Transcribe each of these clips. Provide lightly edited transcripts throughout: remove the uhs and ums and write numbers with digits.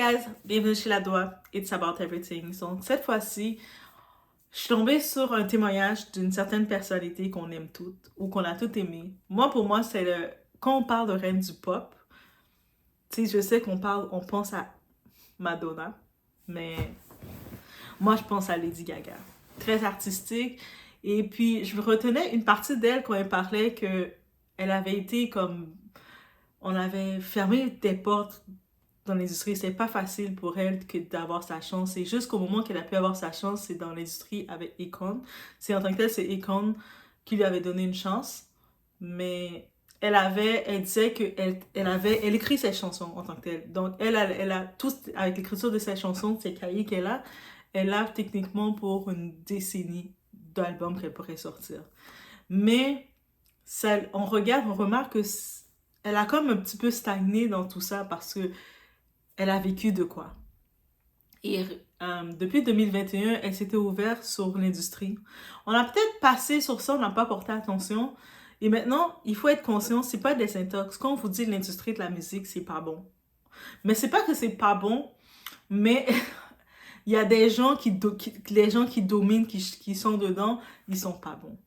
guys, bienvenue chez La Doigt, It's About Everything. Donc cette fois-ci, je suis tombée sur un témoignage d'une certaine personnalité qu'on aime toutes, ou qu'on a toutes aimé. Moi, pour moi, c'est le... Quand on parle de reine du pop, tu sais, je sais on pense à Madonna, mais moi, je pense à Lady Gaga. Très artistique. Et puis, je retenais une partie d'elle quand elle parlait que elle avait été comme... On avait fermé des portes dans l'industrie. C'est pas facile pour elle que d'avoir sa chance. Et jusqu'au moment qu'elle a pu avoir sa chance, c'est dans l'industrie avec Akon. C'est en tant que tel, c'est Akon qui lui avait donné une chance. Mais elle disait elle écrit ses chansons en tant que telle. Donc, elle a tout, avec l'écriture de ses chansons, ces cahiers elle a techniquement pour une décennie d'albums qu'elle pourrait sortir. Mais, ça, on regarde, on remarque que elle a comme un petit peu stagné dans tout ça parce que elle a vécu de quoi. Et depuis 2021, elle s'était ouverte sur l'industrie. On a peut-être passé sur ça, on n'a pas porté attention. Et maintenant, il faut être conscient, c'est pas des intox. Quand on vous dit l'industrie de la musique, c'est pas bon. Mais c'est pas que c'est pas bon, mais il y a des gens les gens qui dominent, qui sont dedans, ils sont pas bons.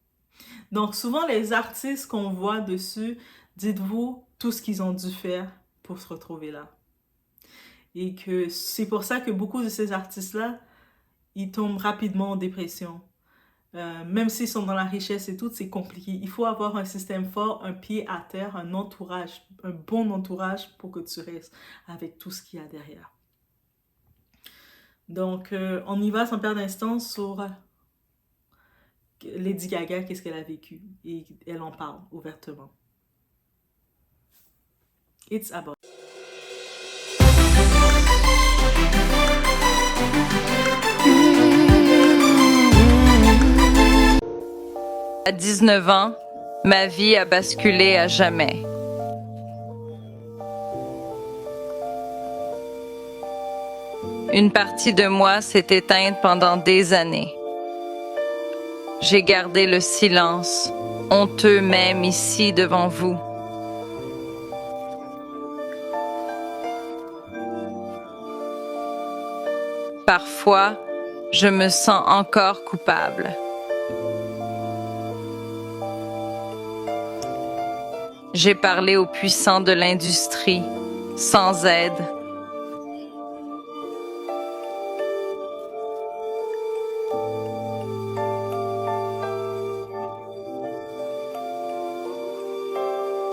Donc souvent, les artistes qu'on voit dessus, dites-vous tout ce qu'ils ont dû faire pour se retrouver là. Et que c'est pour ça que beaucoup de ces artistes-là, ils tombent rapidement en dépression. Même s'ils sont dans la richesse et tout, c'est compliqué. Il faut avoir un système fort, un pied à terre, un entourage, un bon entourage pour que tu restes avec tout ce qu'il y a derrière. Donc, on y va sans perdre d'instant sur Lady Gaga, qu'est-ce qu'elle a vécu. Et elle en parle ouvertement. It's about... À 19 ans, ma vie a basculé à jamais. Une partie de moi s'est éteinte pendant des années. J'ai gardé le silence, honteux même ici devant vous. Parfois, je me sens encore coupable. J'ai parlé aux puissants de l'industrie, sans aide.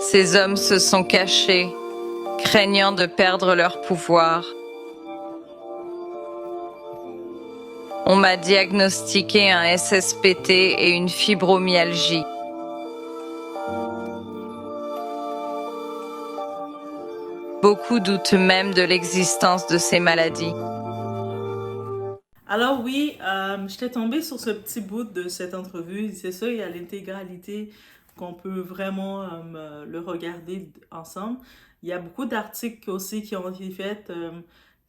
Ces hommes se sont cachés, craignant de perdre leur pouvoir. On m'a diagnostiqué un SSPT et une fibromyalgie. Beaucoup doutent même de l'existence de ces maladies. Alors oui, j'étais tombée sur ce petit bout de cette entrevue. C'est sûr, il y a l'intégralité qu'on peut vraiment le regarder ensemble. Il y a beaucoup d'articles aussi qui ont été faits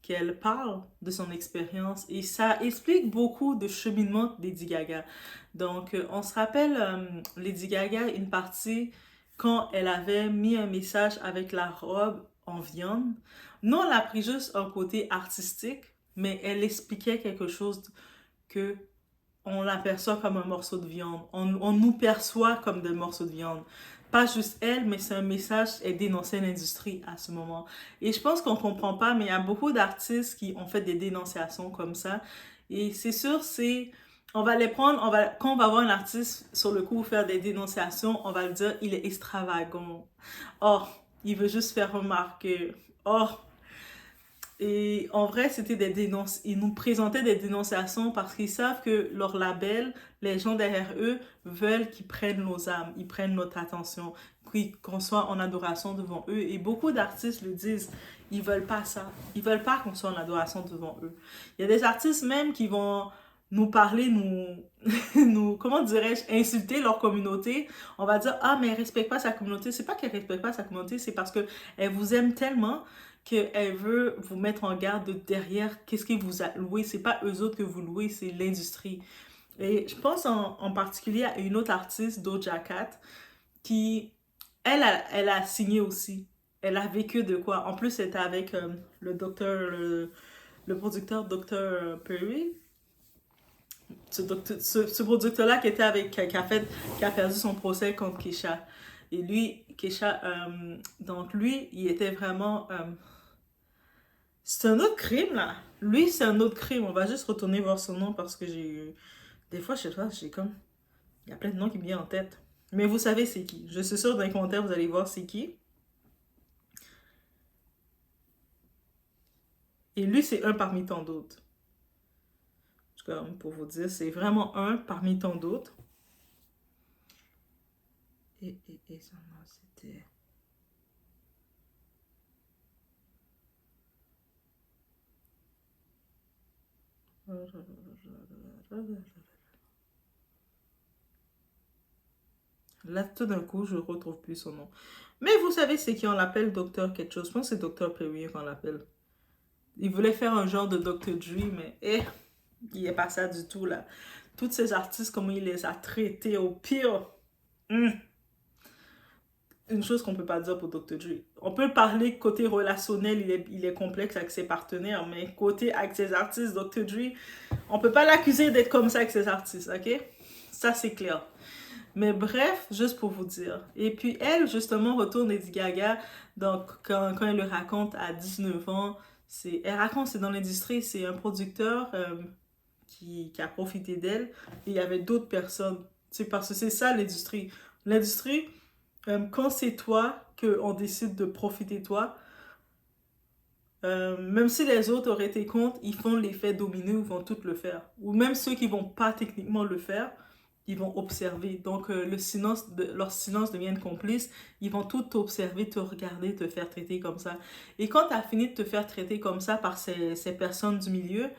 qu'elle parle de son expérience et ça explique beaucoup de cheminement de Lady Gaga. Donc, on se rappelle Lady Gaga, une partie quand elle avait mis un message avec la robe en viande. Nous, on l'a pris juste un côté artistique, mais elle expliquait quelque chose que on l'aperçoit comme un morceau de viande. On nous perçoit comme des morceaux de viande. Pas juste elle, mais c'est un message, elle dénonçait l'industrie à ce moment. Et je pense qu'on comprend pas, mais il y a beaucoup d'artistes qui ont fait des dénonciations comme ça. Et c'est sûr, on va les prendre, quand on va voir un artiste sur le coup faire des dénonciations, on va le dire, il est extravagant. Or, il veut juste faire remarquer. Or, et en vrai, c'était ils nous présentaient des dénonciations parce qu'ils savent que leur label, les gens derrière eux, veulent qu'ils prennent nos âmes, ils prennent notre attention, qu'on soit en adoration devant eux. Et beaucoup d'artistes le disent, ils veulent pas ça. Ils veulent pas qu'on soit en adoration devant eux. Il y a des artistes même qui vont nous parler, comment dirais-je, insulter leur communauté. On va dire, ah, mais elle respecte pas sa communauté. C'est pas qu'elle respecte pas sa communauté, c'est parce que elle vous aime tellement qu'elle veut vous mettre en garde de derrière qu'est-ce que vous a loué. C'est pas eux autres que vous louez, c'est l'industrie. Et je pense en particulier à une autre artiste, Doja Cat, qui, elle a signé aussi. elle a vécu de quoi. En plus, c'était avec le docteur, le producteur Dr. Perry. Ce producteur-là qui était avec, qui a perdu son procès contre Keisha. Et lui, Keisha, donc lui, il était vraiment... c'est un autre crime, là. Lui, c'est un autre crime. On va juste retourner voir son nom parce que j'ai eu... Des fois, je sais pas, j'ai comme... Il y a plein de noms qui me viennent en tête. Mais vous savez c'est qui. Je suis sûre dans les commentaires, vous allez voir c'est qui. Et lui, c'est un parmi tant d'autres. Comme pour vous dire, c'est vraiment un parmi tant d'autres. Et son nom, c'était... Là, tout d'un coup, je ne retrouve plus son nom. Mais vous savez, c'est qui on l'appelle Docteur quelque chose. Je pense que c'est Docteur Perry qu'on l'appelle. Il voulait faire un genre de Dr. Dre, mais il n'est pas ça du tout, là. Tous ces artistes, comment il les a traités au pire. Hum. Une chose qu'on ne peut pas dire pour Dr. Dre. On peut parler côté relationnel, il est complexe avec ses partenaires, mais côté avec ses artistes, Dr. Dre, on ne peut pas l'accuser d'être comme ça avec ses artistes, ok? Ça, c'est clair. Mais bref, juste pour vous dire. Et puis elle, justement, retourne Lady Gaga. Donc, quand elle le raconte à 19 ans, elle raconte, c'est dans l'industrie, c'est un producteur qui a profité d'elle. Et il y avait d'autres personnes. C'est parce que c'est ça l'industrie. L'industrie, quand c'est toi qu'on décide de profiter de toi, même si les autres auraient été contre, ils font l'effet domino, ils vont tout le faire. Ou même ceux qui vont pas techniquement le faire, ils vont observer. Donc, leur silence devient complice. Ils vont tout observer, te regarder, te faire traiter comme ça. Et quand tu as fini de te faire traiter comme ça par ces personnes du milieu,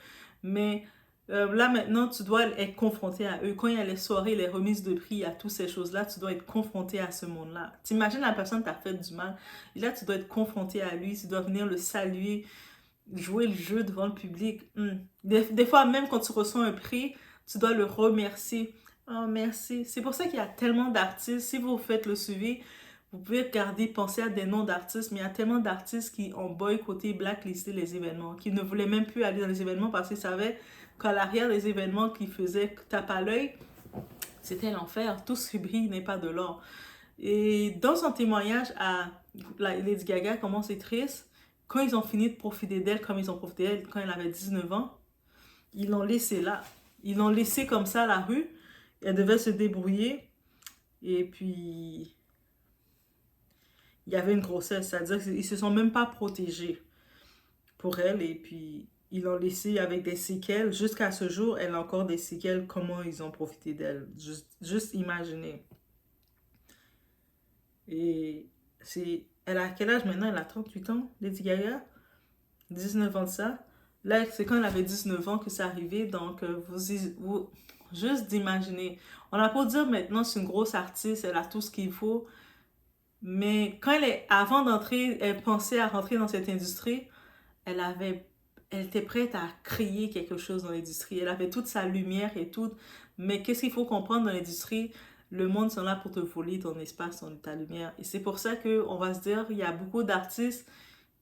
mais là maintenant, tu dois être confronté à eux. Quand il y a les soirées, les remises de prix, à toutes ces choses-là, tu dois être confronté à ce monde-là. T'imagines la personne t'a fait du mal. Et là, tu dois être confronté à lui. Tu dois venir le saluer, jouer le jeu devant le public. Des fois, même quand tu reçois un prix, tu dois le remercier. Oh, merci. C'est pour ça qu'il y a tellement d'artistes. Si vous faites le suivi, vous pouvez regarder, penser à des noms d'artistes, mais il y a tellement d'artistes qui ont boycotté, blacklisté les événements, qui ne voulaient même plus aller dans les événements parce qu'ils savaient qu'à l'arrière des événements qui faisaient tape à l'œil, c'était l'enfer. Tout ce qui brille n'est pas de l'or. Et dans son témoignage à Lady Gaga, comment c'est triste, quand ils ont fini de profiter d'elle, comme ils ont profité d'elle quand elle avait 19 ans, ils l'ont laissée là. Ils l'ont laissée comme ça à la rue. Elle devait se débrouiller. Et puis, il y avait une grossesse. C'est-à-dire qu'ils ne se sont même pas protégés pour elle. Et puis, ils l'ont laissée avec des séquelles. Jusqu'à ce jour, elle a encore des séquelles. Comment ils ont profité d'elle. Juste imaginer. Et elle a quel âge maintenant? Elle a 38 ans, Lady Gaga? 19 ans de ça. Là, c'est quand elle avait 19 ans que c'est arrivé. Donc, vous juste d'imaginer. On a pas dire maintenant, c'est une grosse artiste, elle a tout ce qu'il faut. Mais avant d'entrer, elle pensait à rentrer dans cette industrie, elle avait, elle était prête à créer quelque chose dans l'industrie. Elle avait toute sa lumière et tout. Mais qu'est-ce qu'il faut comprendre dans l'industrie? Le monde sont là pour te voler ton espace, ta lumière. Et c'est pour ça qu'on va se dire, il y a beaucoup d'artistes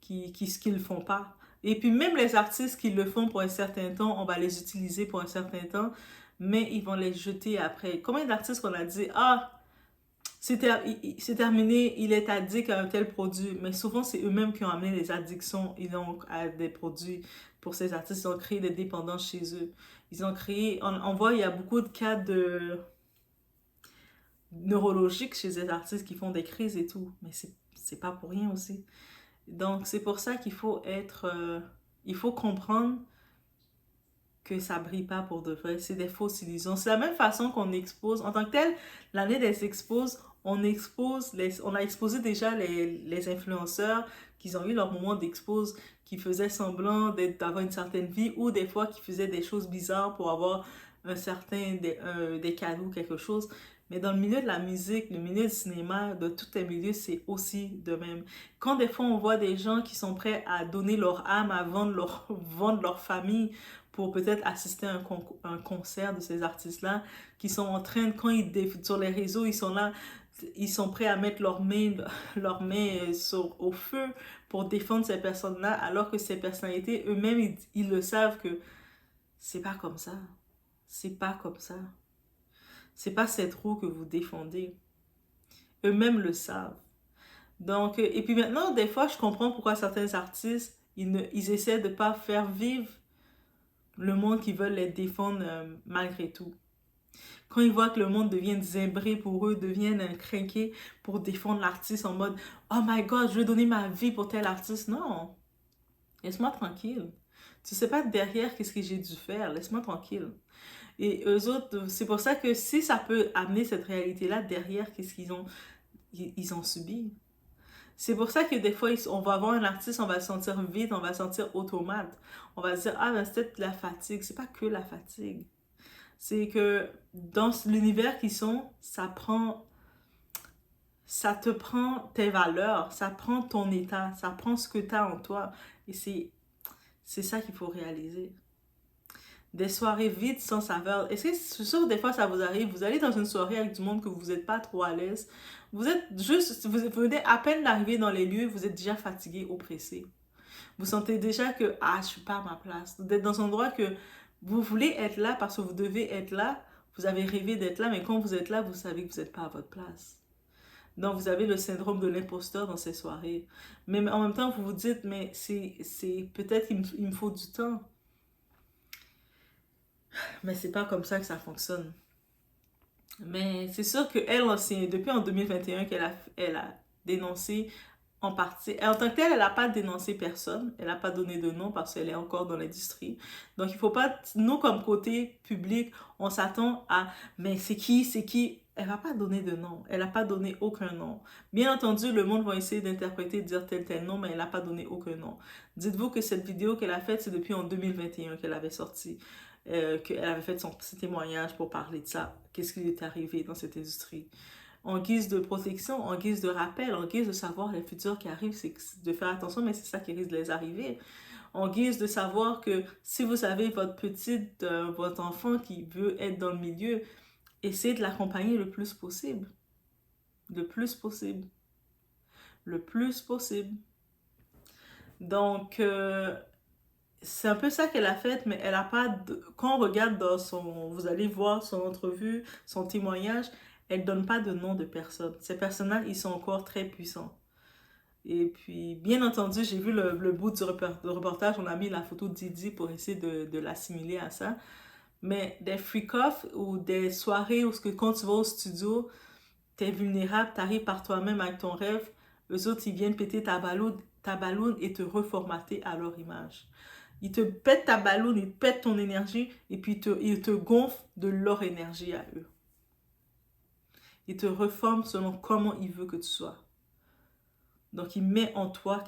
qui le font pas. Et puis même les artistes qui le font pour un certain temps, on va les utiliser pour un certain temps, mais ils vont les jeter après. Combien d'artistes qu'on a dit, ah, c'est terminé, il est addict à un tel produit, mais souvent c'est eux-mêmes qui ont amené les addictions à des produits pour ces artistes. Ils ont créé des dépendances chez eux. Ils ont créé, on voit, il y a beaucoup de cas de neurologiques chez les artistes qui font des crises et tout, mais c'est pas pour rien aussi. Donc, c'est pour ça qu'il faut il faut comprendre que ça brille pas pour de vrai. C'est des fausses illusions. C'est la même façon qu'on expose, en tant que tel, l'année des exposes, on a exposé déjà les influenceurs qui ont eu leur moment d'expose, qui faisaient semblant d'avoir une certaine vie ou des fois qui faisaient des choses bizarres pour avoir des cadeaux, quelque chose. Mais dans le milieu de la musique, le milieu du cinéma, de tous les milieux, c'est aussi de même. Quand des fois on voit des gens qui sont prêts à donner leur âme, à vendre leur famille pour peut-être assister à un concert de ces artistes-là, qui sont en train, sur les réseaux, ils sont là, ils sont prêts à mettre leurs mains au feu pour défendre ces personnes-là, alors que ces personnalités, eux-mêmes, ils le savent que c'est pas comme ça. C'est pas comme ça. C'est pas cette roue que vous défendez. Eux-mêmes le savent. Donc, et puis maintenant, des fois, je comprends pourquoi certains artistes, ils essaient de pas faire vivre le monde qu'ils veulent les défendre malgré tout. Quand ils voient que le monde devient zimbré pour eux, deviennent craqués pour défendre l'artiste en mode « Oh my God, je vais donner ma vie pour tel artiste. » Non, laisse-moi tranquille. Tu sais pas derrière qu'est-ce que j'ai dû faire. Laisse-moi tranquille. Et eux autres, c'est pour ça que si ça peut amener cette réalité-là derrière, qu'est-ce ils ont subi. C'est pour ça que des fois, on va voir un artiste, on va se sentir vide, on va se sentir automate. On va se dire, ah ben c'est peut-être la fatigue. C'est pas que la fatigue. C'est que dans l'univers qu'ils sont, ça te prend tes valeurs, ça prend ton état, ça prend ce que tu as en toi. Et c'est ça qu'il faut réaliser. Des soirées vides sans saveur. Est-ce que c'est sûr que des fois ça vous arrive, vous allez dans une soirée avec du monde que vous n'êtes pas trop à l'aise, vous êtes juste, vous venez à peine d'arriver dans les lieux, vous êtes déjà fatigué, oppressé. Vous sentez déjà que, ah, je suis pas à ma place. Vous êtes dans un endroit que vous voulez être là parce que vous devez être là, vous avez rêvé d'être là, mais quand vous êtes là, vous savez que vous n'êtes pas à votre place. Donc, vous avez le syndrome de l'imposteur dans ces soirées. Mais en même temps, vous vous dites, mais c'est peut-être qu'il me faut du temps. Mais c'est pas comme ça que ça fonctionne. Mais c'est sûr qu'elle, depuis en 2021 elle a dénoncé en partie. En tant que telle, elle n'a pas dénoncé personne. Elle n'a pas donné de nom parce qu'elle est encore dans l'industrie. Donc, il ne faut pas, nous, comme côté public, on s'attend à, mais c'est qui? Elle va pas donner de nom. Elle n'a pas donné aucun nom. Bien entendu, le monde va essayer d'interpréter, de dire tel nom, mais elle n'a pas donné aucun nom. Dites-vous que cette vidéo qu'elle a faite, c'est depuis en 2021 qu'elle avait sorti. Qu'elle avait fait son petit témoignage pour parler de ça. Qu'est-ce qui lui est arrivé dans cette industrie. En guise de protection, en guise de rappel, en guise de savoir les futurs qui arrivent, c'est de faire attention, mais c'est ça qui risque de les arriver. En guise de savoir que si vous avez votre enfant qui veut être dans le milieu, essayez de l'accompagner le plus possible. Le plus possible. Le plus possible. Donc, c'est un peu ça qu'elle a fait, mais elle a pas quand on regarde vous allez voir son entrevue, son témoignage, elle donne pas de nom de personne. Ces personnages, ils sont encore très puissants. Et puis, bien entendu, j'ai vu le bout du reportage, on a mis la photo de Didi pour essayer de l'assimiler à ça. Mais des freak-off ou des soirées où quand tu vas au studio, t'es vulnérable, t'arrives par toi-même avec ton rêve, eux autres, ils viennent péter ta balloune et te reformater à leur image. Ils te pètent ta balloune, ils pètent ton énergie et puis ils te gonflent de leur énergie à eux. Ils te reforment selon comment ils veulent que tu sois. Donc, ils mettent en toi,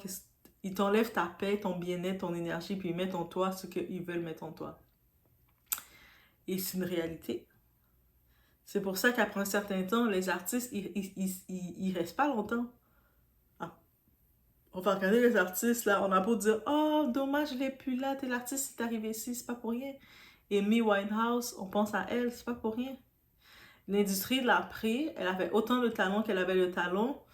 ils t'enlèvent ta paix, ton bien-être, ton énergie, puis ils mettent en toi ce qu'ils veulent mettre en toi. Et c'est une réalité. C'est pour ça qu'après un certain temps, les artistes, ils restent pas longtemps. Ah. On va regarder les artistes, là, on a beau dire « Oh, dommage, il est plus là, tel artiste est arrivé ici, c'est pas pour rien. » Amy Winehouse, on pense à elle, c'est pas pour rien. L'industrie l'a pris, elle avait autant de talent qu'elle avait le talent,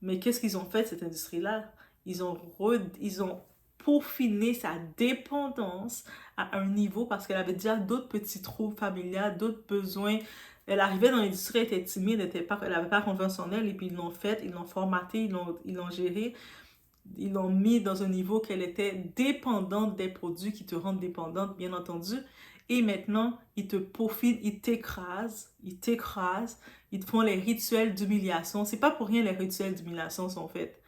mais qu'est-ce qu'ils ont fait, cette industrie-là? Ils ont peaufiné sa dépendance à un niveau parce qu'elle avait déjà d'autres petits troubles familiales, d'autres besoins. Elle arrivait dans l'industrie, elle était timide, elle n'avait pas confiance en elle, et puis ils l'ont fait, ils l'ont formaté, ils l'ont géré, ils l'ont mis dans un niveau qu'elle était dépendante des produits qui te rendent dépendante, bien entendu. Et maintenant, ils te peaufinent, ils t'écrasent, ils te font les rituels d'humiliation. C'est pas pour rien les rituels d'humiliation sont faits.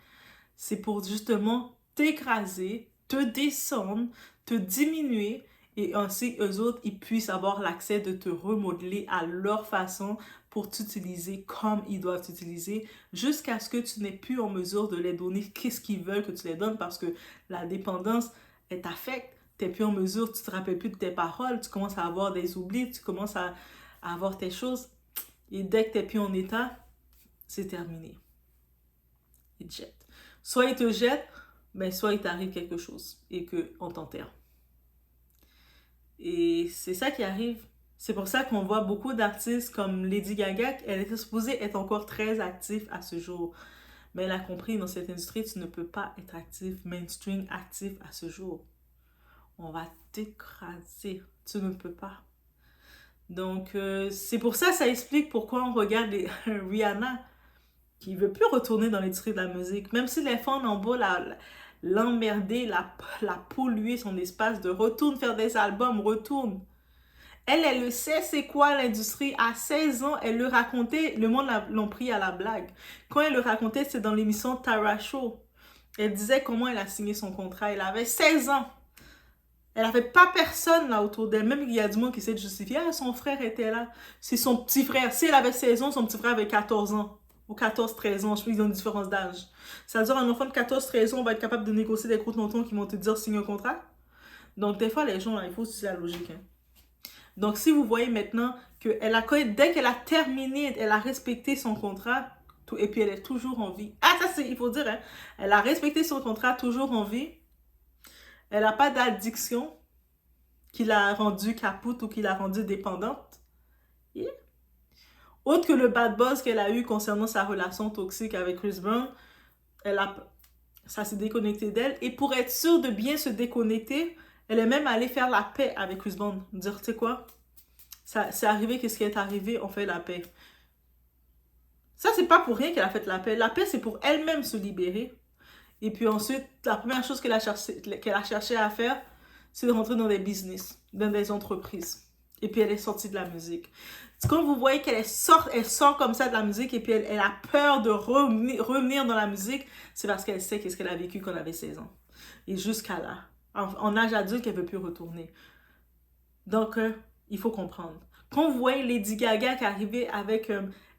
C'est pour justement t'écraser, te descendre, te diminuer et ainsi eux autres, ils puissent avoir l'accès de te remodeler à leur façon pour t'utiliser comme ils doivent t'utiliser jusqu'à ce que tu n'aies plus en mesure de les donner qu'est-ce qu'ils veulent que tu les donnes parce que la dépendance, elle t'affecte. Tu n'es plus en mesure, tu ne te rappelles plus de tes paroles, tu commences à avoir des oublis, tu commences à avoir tes choses. Et dès que tu n'es plus en état, c'est terminé. Ils te jettent. Soit ils te jettent, mais soit il t'arrive quelque chose et qu'on t'enterre. Et c'est ça qui arrive. C'est pour ça qu'on voit beaucoup d'artistes comme Lady Gaga, elle était supposée être encore très active à ce jour. Mais elle a compris, dans cette industrie, tu ne peux pas être actif, mainstream, actif à ce jour. On va t'écraser. Tu ne peux pas. Donc, c'est pour ça, ça explique pourquoi on regarde Rihanna, qui veut plus retourner dans l'industrie de la musique. Même si les fans en bas l'emmerder, la polluer son espace, de retourne faire des albums, retourne. Elle le sait, c'est quoi l'industrie. À 16 ans, elle le racontait, le monde l'ont pris à la blague. Quand elle le racontait, c'est dans l'émission Tara Show. Elle disait comment elle a signé son contrat. Elle avait 16 ans. Elle n'avait pas personne là autour d'elle. Même il y a du monde qui s'est justifié. Ah, son frère était là. C'est son petit frère. Si elle avait 16 ans, son petit frère avait 14 ans. Ou 14-13 ans. Je pense qu'ils ont une différence d'âge. Ça veut dire un enfant de 14-13 ans va être capable de négocier des gros tontons qui vont te dire signer un contrat. Donc des fois, les gens, là, il faut utiliser la logique. Hein. Donc si vous voyez maintenant que dès qu'elle a terminé, elle a respecté son contrat, et puis elle est toujours en vie. Ah, ça c'est, il faut dire, hein. Elle a respecté son contrat, toujours en vie. Elle n'a pas d'addiction qui l'a rendue capoute ou qui l'a rendue dépendante. Yeah. Autre que le bad buzz qu'elle a eu concernant sa relation toxique avec Chris Brown, ça s'est déconnecté d'elle. Et pour être sûre de bien se déconnecter, elle est même allée faire la paix avec Chris Brown. Dire, tu sais quoi, c'est arrivé, qu'est-ce qui est arrivé, on fait la paix. Ça, c'est pas pour rien qu'elle a fait la paix. La paix, c'est pour elle-même se libérer. Et puis ensuite, la première chose qu'elle a cherché à faire, c'est de rentrer dans des business, dans des entreprises. Et puis elle est sortie de la musique. Quand vous voyez qu'elle sort comme ça de la musique et puis elle a peur de revenir dans la musique, c'est parce qu'elle sait qu'est-ce qu'elle a vécu quand elle avait 16 ans. Et jusqu'à là, en âge adulte, qu'elle ne veut plus retourner. Donc, il faut comprendre. Quand vous voyez Lady Gaga qui est arrivée avec...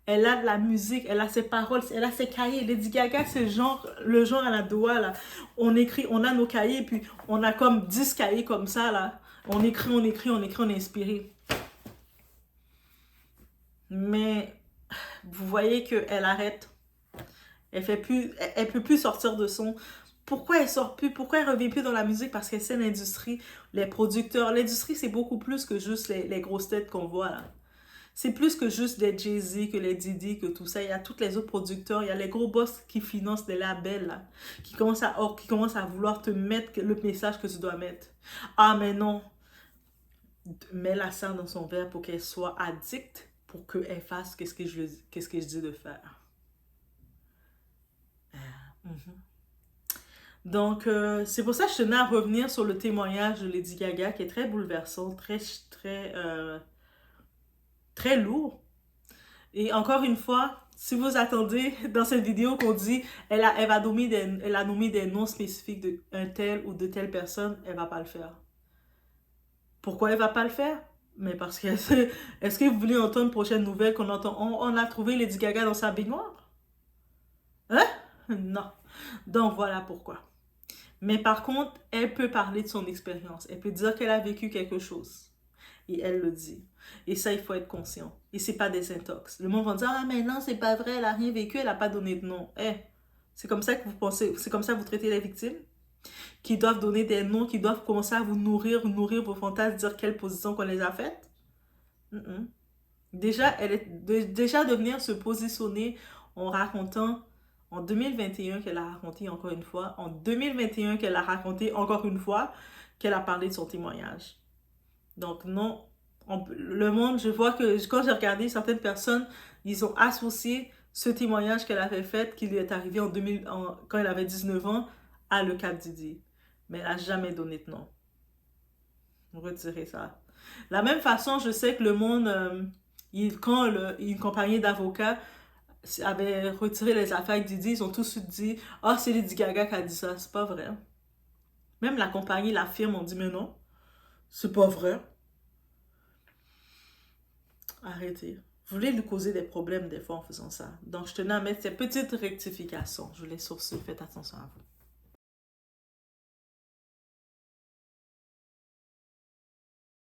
elle a de la musique, elle a ses paroles, elle a ses cahiers. Lady Gaga, c'est le genre à la doigt, là. On écrit, on a nos cahiers, puis on a comme 10 cahiers comme ça, là. On écrit, on est inspiré. Mais vous voyez qu'elle arrête. Elle peut plus sortir de son... Pourquoi elle sort plus? Pourquoi elle revient plus dans la musique? Parce qu'elle sait l'industrie, les producteurs. L'industrie, c'est beaucoup plus que juste les grosses têtes qu'on voit, là. C'est plus que juste les Jay-Z, que les Diddy, que tout ça. Il y a tous les autres producteurs, il y a les gros boss qui financent des labels, là, qui commencent à vouloir te mettre le message que tu dois mettre. Ah, mais non. Mets la ça dans son verre pour qu'elle soit addicte, pour qu'elle fasse qu'est-ce que je dis de faire. Donc, c'est pour ça que je tenais à revenir sur le témoignage de Lady Gaga, qui est très bouleversant, très lourd. Et encore une fois, si vous attendez dans cette vidéo qu'on dit elle a nommé des noms spécifiques de un tel ou de telle personne, elle va pas le faire. Pourquoi elle va pas le faire? Mais parce que est-ce que vous voulez entendre une prochaine nouvelle qu'on entend on a trouvé Lady Gaga dans sa baignoire? Hein? Non. Donc voilà pourquoi. Mais par contre, elle peut parler de son expérience. Elle peut dire qu'elle a vécu quelque chose. Et elle le dit. Et ça, il faut être conscient. Et c'est pas des intox. Le monde va dire, ah mais non, c'est pas vrai, elle a rien vécu, elle a pas donné de nom. C'est comme ça que vous pensez, c'est comme ça que vous traitez les victimes? Qui doivent donner des noms, qui doivent commencer à vous nourrir vos fantasmes, dire quelle position qu'on les a faites? Déjà, déjà de venir se positionner en racontant en 2021 qu'elle a raconté encore une fois, en 2021 qu'elle a raconté encore une fois, qu'elle a parlé de son témoignage. Donc non, le monde, je vois que quand j'ai regardé certaines personnes, ils ont associé ce témoignage qu'elle avait fait, qui lui est arrivé quand elle avait 19 ans, à le cas Didi. Mais elle n'a jamais donné de nom. Retirez ça. De la même façon, je sais que le monde, quand une compagnie d'avocats avait retiré les affaires de Didi, ils ont tout de suite dit « Ah, c'est Lady Gaga qui a dit ça. » C'est pas vrai. Même la compagnie, la firme, ont dit « Mais non, c'est pas vrai. » Arrêtez. Vous voulez lui causer des problèmes des fois en faisant ça. Donc, je tenais à mettre ces petites rectifications. Je vous laisse sur ce. Faites attention à vous.